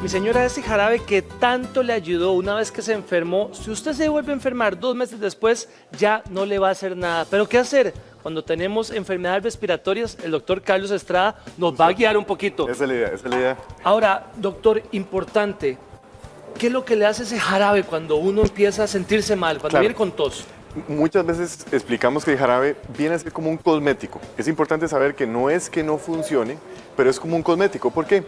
Mi señora, ese jarabe que tanto le ayudó una vez que se enfermó, si usted se vuelve a enfermar 2 meses después, ya no le va a hacer nada. ¿Pero qué hacer? Cuando tenemos enfermedades respiratorias, el doctor Carlos Estrada nos va a guiar un poquito. Esa es la idea, esa es la idea. Ahora, doctor, importante, ¿qué es lo que le hace ese jarabe cuando uno empieza a sentirse mal, cuando Claro. viene con tos? Muchas veces explicamos que el jarabe viene a ser como un cosmético. Es importante saber que no es que no funcione, pero es como un cosmético. ¿Por qué?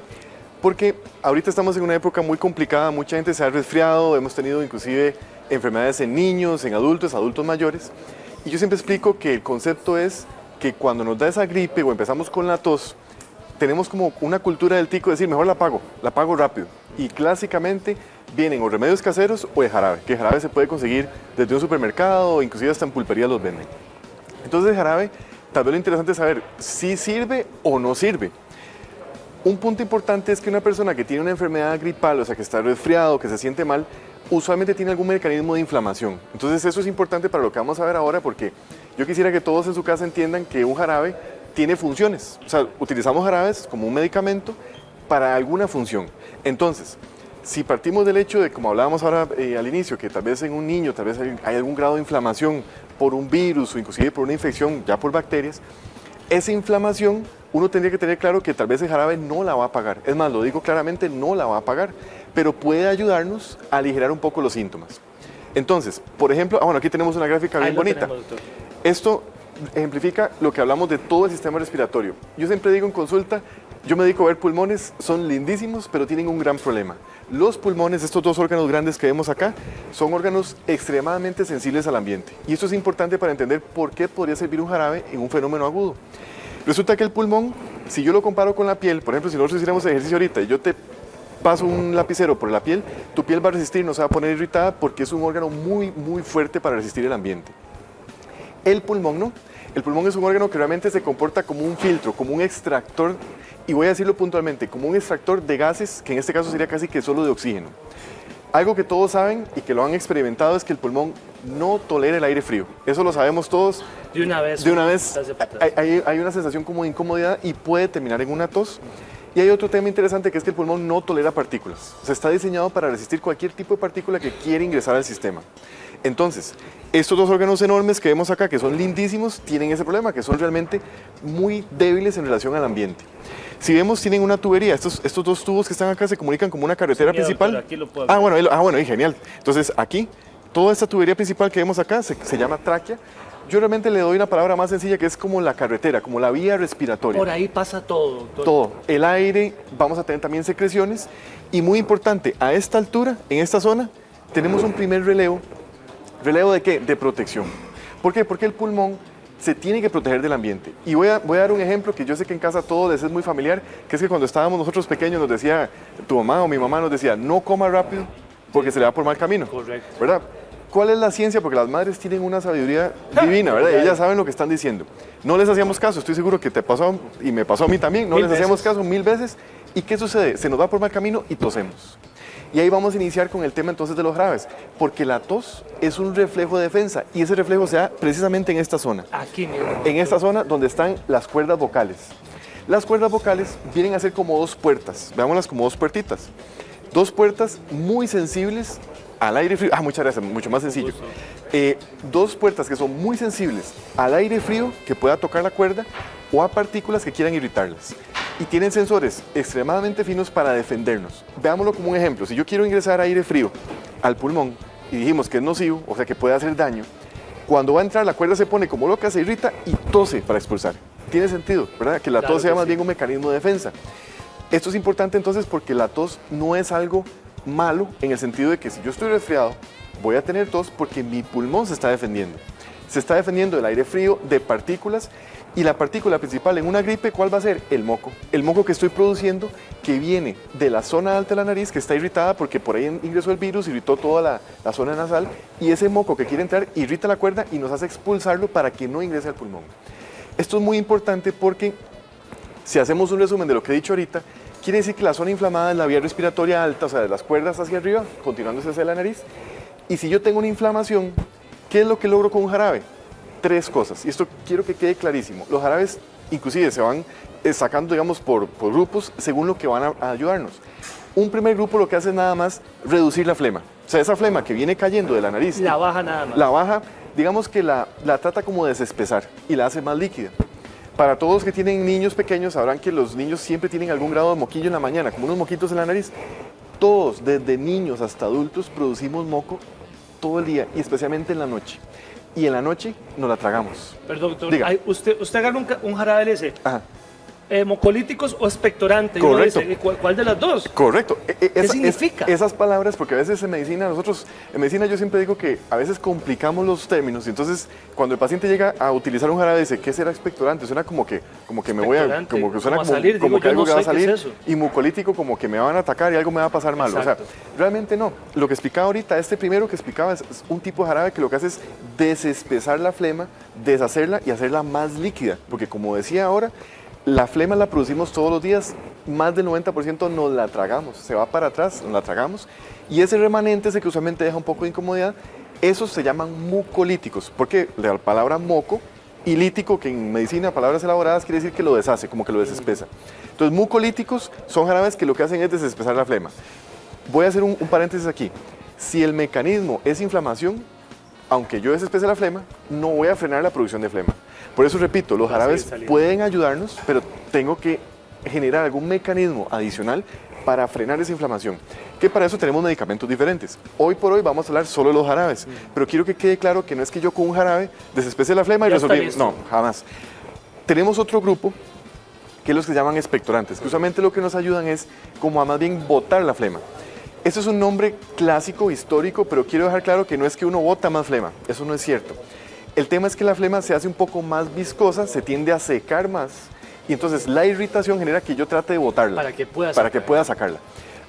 Porque ahorita estamos en una época muy complicada, mucha gente se ha resfriado, hemos tenido inclusive enfermedades en niños, en adultos, adultos mayores. Y yo siempre explico que el concepto es que cuando nos da esa gripe o empezamos con la tos, tenemos como una cultura del tico de decir, mejor la pago rápido. Y clásicamente vienen o remedios caseros o el jarabe, que el jarabe se puede conseguir desde un supermercado, inclusive hasta en pulperías los venden. Entonces el jarabe, tal vez lo interesante es saber si sirve o no sirve. Un punto importante es que una persona que tiene una enfermedad gripal, o sea, que está resfriado, que se siente mal, usualmente tiene algún mecanismo de inflamación. Entonces eso es importante para lo que vamos a ver ahora, porque yo quisiera que todos en su casa entiendan que un jarabe tiene funciones. O sea, utilizamos jarabes como un medicamento para alguna función. Entonces, si partimos del hecho de, como hablábamos ahora al inicio, que tal vez en un niño, tal vez hay algún grado de inflamación por un virus o inclusive por una infección ya por bacterias, esa inflamación uno tendría que tener claro que tal vez el jarabe no la va a pagar. Es más, lo digo claramente, no la va a pagar, pero puede ayudarnos a aligerar un poco los síntomas. Entonces, por ejemplo, bueno, aquí tenemos una gráfica bien bonita. Esto ejemplifica lo que hablamos de todo el sistema respiratorio. Yo siempre digo en consulta, yo me dedico a ver pulmones, son lindísimos, pero tienen un gran problema. Los pulmones, estos dos órganos grandes que vemos acá, son órganos extremadamente sensibles al ambiente. Y esto es importante para entender por qué podría servir un jarabe en un fenómeno agudo. Resulta que el pulmón, si yo lo comparo con la piel, por ejemplo, si nosotros hiciéramos ejercicio ahorita y yo te paso un lapicero por la piel, tu piel va a resistir, no se va a poner irritada porque es un órgano muy fuerte para resistir el ambiente. El pulmón no. El pulmón es un órgano que realmente se comporta como un filtro, como un extractor, y voy a decirlo puntualmente, como un extractor de gases, que en este caso sería casi que solo de oxígeno. Algo que todos saben y que lo han experimentado es que el pulmón no tolera el aire frío. Eso lo sabemos todos. De una vez. Hay una sensación como de incomodidad y puede terminar en una tos. Y hay otro tema interesante que es que el pulmón no tolera partículas. O sea, está diseñado para resistir cualquier tipo de partícula que quiera ingresar al sistema. Entonces, estos dos órganos enormes que vemos acá, que son lindísimos, tienen ese problema, que son realmente muy débiles en relación al ambiente. Si vemos, tienen una tubería. Estos dos tubos que están acá se comunican como una carretera principal. Aquí lo puedo ver. Bueno, genial. Entonces, aquí, toda esta tubería principal que vemos acá se llama tráquea. Yo realmente le doy una palabra más sencilla que es como la carretera, como la vía respiratoria. Por ahí pasa todo, doctor. Todo. El aire, vamos a tener también secreciones. Y muy importante, a esta altura, en esta zona, tenemos un primer relevo. ¿Relevo de qué? De protección. ¿Por qué? Porque el pulmón se tiene que proteger del ambiente. Y voy a dar un ejemplo que yo sé que en casa a todos les es muy familiar, que es que cuando estábamos nosotros pequeños nos decía, tu mamá o mi mamá nos decía, no coma rápido porque se le va por mal camino. Correcto. ¿Verdad? ¿Cuál es la ciencia? Porque las madres tienen una sabiduría divina, ¿verdad? Ellas saben lo que están diciendo. No les hacíamos caso, estoy seguro que te pasó y me pasó a mí también, no les hacíamos caso 1000 veces. ¿Y qué sucede? Se nos va por mal camino y tosemos. Y ahí vamos a iniciar con el tema entonces de los jarabes, porque la tos es un reflejo de defensa y ese reflejo se da precisamente en esta zona. Aquí mismo. En esta zona donde están las cuerdas vocales. Las cuerdas vocales vienen a ser como dos puertas, veámoslas como dos puertitas. Dos puertas muy sensibles al aire frío. Muchas gracias, mucho más sencillo. Dos puertas que son muy sensibles al aire frío que pueda tocar la cuerda o a partículas que quieran irritarlas. Y tienen sensores extremadamente finos para defendernos. Veámoslo como un ejemplo. Si yo quiero ingresar aire frío al pulmón y dijimos que es nocivo, o sea que puede hacer daño, cuando va a entrar la cuerda se pone como loca, se irrita y tose para expulsar. Tiene sentido, ¿verdad? Que la tos sea más bien un mecanismo de defensa. Esto es importante entonces porque la tos no es algo malo en el sentido de que si yo estoy resfriado, voy a tener tos porque mi pulmón se está defendiendo. Se está defendiendo del aire frío, de partículas, y la partícula principal en una gripe, ¿cuál va a ser? El moco. El moco que estoy produciendo que viene de la zona alta de la nariz que está irritada porque por ahí ingresó el virus, irritó toda la zona nasal, y ese moco que quiere entrar irrita la cuerda y nos hace expulsarlo para que no ingrese al pulmón. Esto es muy importante porque si hacemos un resumen de lo que he dicho ahorita, quiere decir que la zona inflamada es la vía respiratoria alta, o sea, de las cuerdas hacia arriba, continuándose hacia la nariz. Y si yo tengo una inflamación, ¿qué es lo que logro con un jarabe? 3 cosas, y esto quiero que quede clarísimo. Los jarabes inclusive se van sacando, digamos, por grupos según lo que van a ayudarnos. Un primer grupo lo que hace es nada más reducir la flema. O sea, esa flema que viene cayendo de la nariz, La baja nada más. la baja, digamos que la trata como de desespesar y la hace más líquida. Para todos los que tienen niños pequeños, sabrán que los niños siempre tienen algún grado de moquillo en la mañana, como unos moquitos en la nariz. Todos, desde niños hasta adultos, producimos moco todo el día y especialmente en la noche. Y en la noche nos la tragamos. Perdón, doctor. Diga. Usted agarra un jarabe y le dice, Ajá. ¿mucolíticos o expectorante? Y uno Correcto. dice, ¿cuál de las dos? Correcto. ¿Qué significa? Esas palabras, porque a veces en medicina, en medicina yo siempre digo que a veces complicamos los términos y entonces cuando el paciente llega a utilizar un jarabe dice, ¿qué será expectorante? Suena como que me voy a, Expectorante, como que suena como a salir, como digo, que yo algo no que va a sé qué es salir eso. y mucolítico como que me van a atacar y algo me va a pasar mal. O sea, Exacto. realmente no. Lo que explicaba ahorita, este primero que explicaba es un tipo de jarabe que lo que hace es desespesar la flema, deshacerla y hacerla más líquida, porque como decía ahora, la flema la producimos todos los días, más del 90% nos la tragamos, se va para atrás, nos la tragamos, y ese remanente, ese que usualmente deja un poco de incomodidad, esos se llaman mucolíticos, porque la palabra moco y lítico, que en medicina, palabras elaboradas, quiere decir que lo deshace, como que lo desespesa. Entonces, mucolíticos son jarabes que lo que hacen es desespesar la flema. Voy a hacer un paréntesis aquí. Si el mecanismo es inflamación, aunque yo desespese la flema, no voy a frenar la producción de flema. Por eso repito, los Va a seguir jarabes saliendo. pueden ayudarnos, pero tengo que generar algún mecanismo adicional para frenar esa inflamación. Que para eso tenemos medicamentos diferentes. Hoy por hoy vamos a hablar solo de los jarabes, pero quiero que quede claro que no es que yo con un jarabe desespese la flema y Ya está resolví. listo. No, jamás. Tenemos otro grupo que es los que se llaman expectorantes, que usualmente lo que nos ayudan es como a más bien botar la flema. Eso es un nombre clásico, histórico, pero quiero dejar claro que no es que uno bota más flema, eso no es cierto. El tema es que la flema se hace un poco más viscosa, se tiende a secar más y entonces la irritación genera que yo trate de botarla. Para que pueda Para que sacarla. pueda sacarla.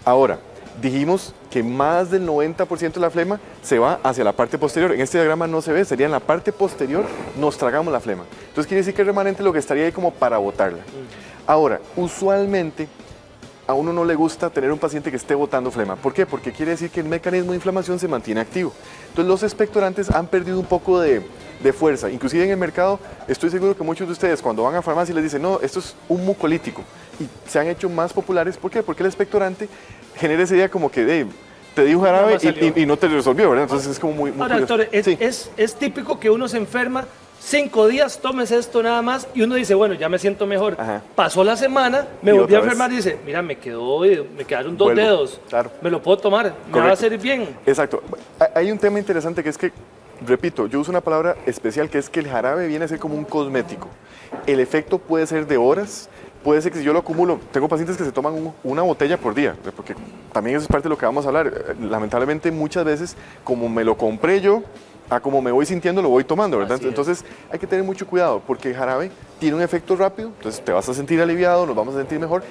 Ahora, dijimos que más del 90% de la flema se va hacia la parte posterior. En este diagrama no se ve, sería en la parte posterior nos tragamos la flema. Entonces quiere decir que el remanente lo que estaría ahí como para botarla. Ahora, usualmente a uno no le gusta tener un paciente que esté botando flema. ¿Por qué? Porque quiere decir que el mecanismo de inflamación se mantiene activo. Entonces los expectorantes han perdido un poco de fuerza. Inclusive en el mercado, estoy seguro que muchos de ustedes cuando van a farmacia les dicen, no, esto es un mucolítico. Y se han hecho más populares. ¿Por qué? Porque el expectorante genera esa idea como que te di un jarabe me salió. y no te resolvió, ¿verdad? Entonces es como muy Ahora, curioso. doctor, Sí. es típico que uno se enferma 5 días, tomes esto nada más y uno dice, bueno, ya me siento mejor. Ajá. Pasó la semana, me Y volví a otra vez. enfermar y dice, mira, me quedaron 2 Vuelvo. dedos. Claro. Me lo puedo tomar, me va a Correcto. hacer bien. Exacto. Hay un tema interesante que es que, repito, yo uso una palabra especial que es que el jarabe viene a ser como un cosmético. El efecto puede ser de horas, puede ser que si yo lo acumulo, tengo pacientes que se toman una botella por día, porque también eso es parte de lo que vamos a hablar. Lamentablemente muchas veces, como me lo compré yo, a como me voy sintiendo lo voy tomando, ¿verdad? Así es. Entonces hay que tener mucho cuidado porque el jarabe tiene un efecto rápido, entonces te vas a sentir aliviado, nos vamos a sentir mejor,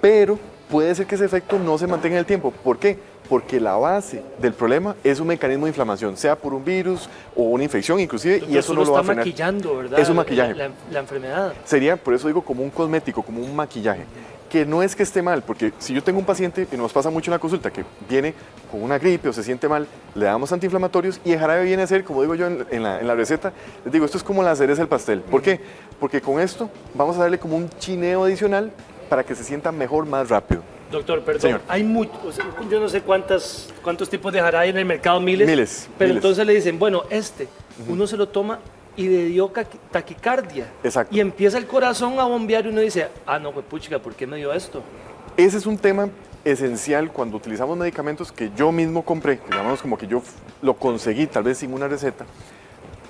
pero puede ser que ese efecto no se mantenga en el tiempo. ¿Por qué? Porque la base del problema es un mecanismo de inflamación, sea por un virus o una infección inclusive, Doctor, y eso no lo va a está frenar. maquillando, ¿verdad? Es un maquillaje. La enfermedad. Sería, por eso digo, como un cosmético, como un maquillaje, que no es que esté mal, porque si yo tengo un paciente, y nos pasa mucho en la consulta, que viene con una gripe o se siente mal, le damos antiinflamatorios y el jarabe viene a ser, como digo yo en la receta, les digo, esto es como la cereza del pastel. ¿Por qué? Porque con esto vamos a darle como un chineo adicional para que se sienta mejor más rápido. Doctor, perdón, Señor. hay muchos, yo no sé cuántos tipos de jarabe hay en el mercado, miles. Miles, Pero miles. entonces le dicen, bueno, uno se lo toma y le dio taquicardia. Exacto. Y empieza el corazón a bombear y uno dice, ah, no, pues puchica, ¿por qué me dio esto? Ese es un tema esencial cuando utilizamos medicamentos que yo mismo compré, que llamamos como que yo lo conseguí, tal vez sin una receta.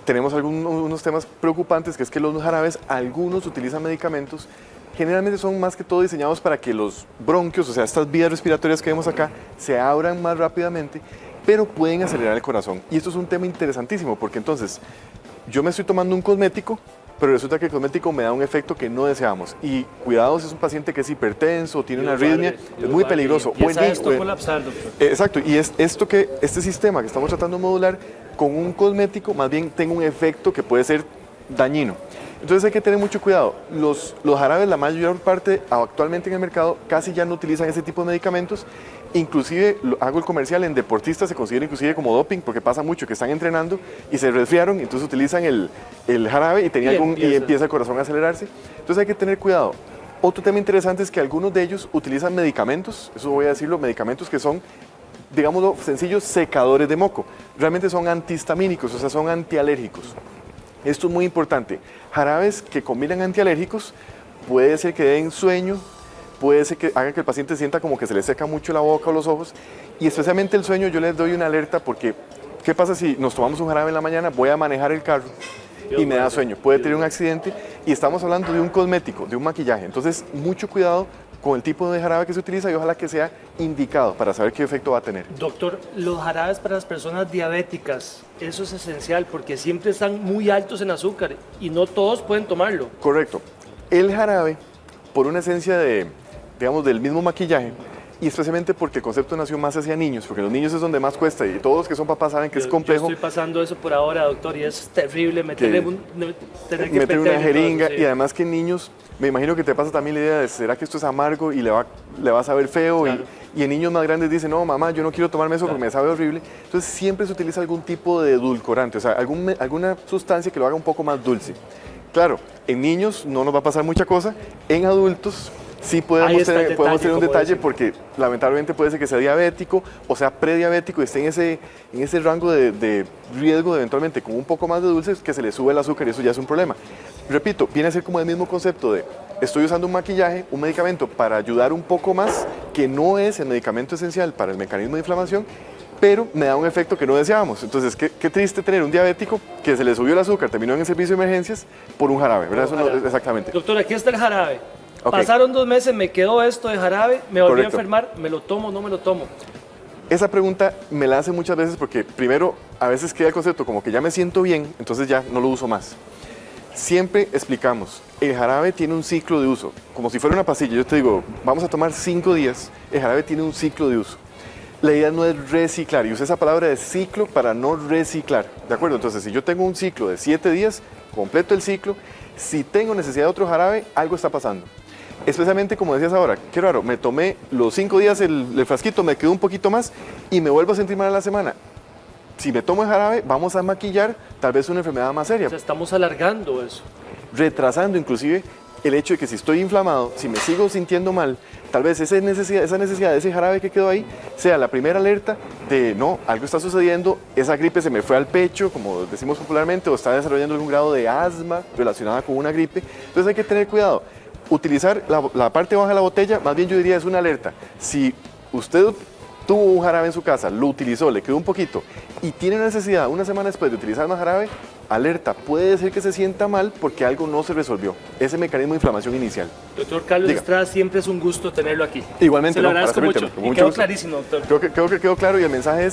Tenemos unos temas preocupantes, que es que los jarabes, algunos utilizan medicamentos, generalmente son más que todo diseñados para que los bronquios, o sea, estas vías respiratorias que vemos acá, se abran más rápidamente, pero pueden acelerar el corazón. Y esto es un tema interesantísimo, porque entonces yo me estoy tomando un cosmético, pero resulta que el cosmético me da un efecto que no deseamos. Y cuidado si es un paciente que es hipertenso, tiene una arritmia, es muy peligroso. Empieza esto a Buen- colapsar, doctor. Exacto, y es este sistema que estamos tratando de modular con un cosmético, más bien tenga un efecto que puede ser dañino. Entonces hay que tener mucho cuidado. Los jarabes, la mayor parte actualmente en el mercado, casi ya no utilizan ese tipo de medicamentos. Inclusive, hago el comercial, en deportistas se considera inclusive como doping, porque pasa mucho que están entrenando y se resfriaron, entonces utilizan el jarabe y Y empieza empieza. el corazón a acelerarse. Entonces hay que tener cuidado. Otro tema interesante es que algunos de ellos utilizan medicamentos, eso voy a decirlo, medicamentos que son, digámoslo sencillos, secadores de moco. Realmente son antihistamínicos, o sea, son antialérgicos. Esto es muy importante. Jarabes que combinan antialérgicos puede ser que den sueño, puede ser que haga que el paciente sienta como que se le seca mucho la boca o los ojos, y especialmente el sueño yo les doy una alerta porque ¿qué pasa si nos tomamos un jarabe en la mañana? Voy a manejar el carro y me da sueño, puede tener un accidente, y estamos hablando de un cosmético, de un maquillaje. Entonces, mucho cuidado con el tipo de jarabe que se utiliza y ojalá que sea indicado para saber qué efecto va a tener. Doctor, los jarabes para las personas diabéticas, eso es esencial porque siempre están muy altos en azúcar y no todos pueden tomarlo. Correcto. El jarabe, por una esencia de, digamos, del mismo maquillaje, y especialmente porque el concepto nació más hacia niños, porque los niños es donde más cuesta y todos los que son papás saben que es complejo. Yo estoy pasando eso por ahora, doctor, y es terrible meter una jeringa todo, sí. Y además que en niños, me imagino que te pasa también la idea de ¿será que esto es amargo y le va a saber feo? Claro. Y en niños más grandes dicen, no, mamá, yo no quiero tomarme eso porque me sabe horrible. Entonces siempre se utiliza algún tipo de edulcorante, o sea, alguna sustancia que lo haga un poco más dulce. Claro, en niños no nos va a pasar mucha cosa, en adultos sí podemos tener un detalle porque lamentablemente puede ser que sea diabético o sea prediabético y esté en ese rango de riesgo de eventualmente con un poco más de dulces que se le sube el azúcar y eso ya es un problema. Repito, viene a ser como el mismo concepto de estoy usando un maquillaje, un medicamento para ayudar un poco más, que no es el medicamento esencial para el mecanismo de inflamación, pero me da un efecto que no deseábamos. Entonces, qué triste tener un diabético que se le subió el azúcar, terminó en el servicio de emergencias por un jarabe, ¿verdad? Eso no, exactamente. Doctor, aquí está el jarabe. Okay. Pasaron 2 meses, me quedó esto de jarabe, me volví a enfermar, ¿me lo tomo o no me lo tomo? Esa pregunta me la hacen muchas veces porque primero a veces queda el concepto como que ya me siento bien, entonces ya no lo uso más. Siempre explicamos, el jarabe tiene un ciclo de uso, como si fuera una pastilla. Yo te digo, vamos a tomar 5 días, el jarabe tiene un ciclo de uso. La idea no es reciclar, y usé esa palabra de ciclo para no reciclar, ¿de acuerdo? Entonces, si yo tengo un ciclo de 7 días, completo el ciclo, si tengo necesidad de otro jarabe, algo está pasando. Especialmente, como decías ahora, qué raro, me tomé los 5 días el frasquito, me quedó un poquito más y me vuelvo a sentir mal a la semana. Si me tomo el jarabe, vamos a maquillar tal vez una enfermedad más seria. O sea, estamos alargando eso. Retrasando inclusive el hecho de que si estoy inflamado, si me sigo sintiendo mal, tal vez esa necesidad de ese jarabe que quedó ahí sea la primera alerta de no, algo está sucediendo, esa gripe se me fue al pecho, como decimos popularmente, o está desarrollando algún grado de asma relacionada con una gripe. Entonces hay que tener cuidado. Utilizar la parte baja de la botella, más bien yo diría es una alerta. Si usted tuvo un jarabe en su casa, lo utilizó, le quedó un poquito y tiene necesidad una semana después de utilizar más jarabe, alerta, puede ser que se sienta mal porque algo no se resolvió, ese mecanismo de inflamación inicial. Doctor Carlos Estrada, siempre es un gusto tenerlo aquí. Igualmente, se lo agradezco mucho. Y quedó gusto. Clarísimo, doctor. Creo que quedó claro y el mensaje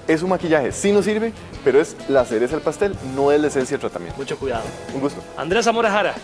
es un maquillaje, sí nos sirve, pero es la cereza del pastel, no es la esencia del tratamiento. Mucho cuidado. Un gusto. Andrés Zamora Jara.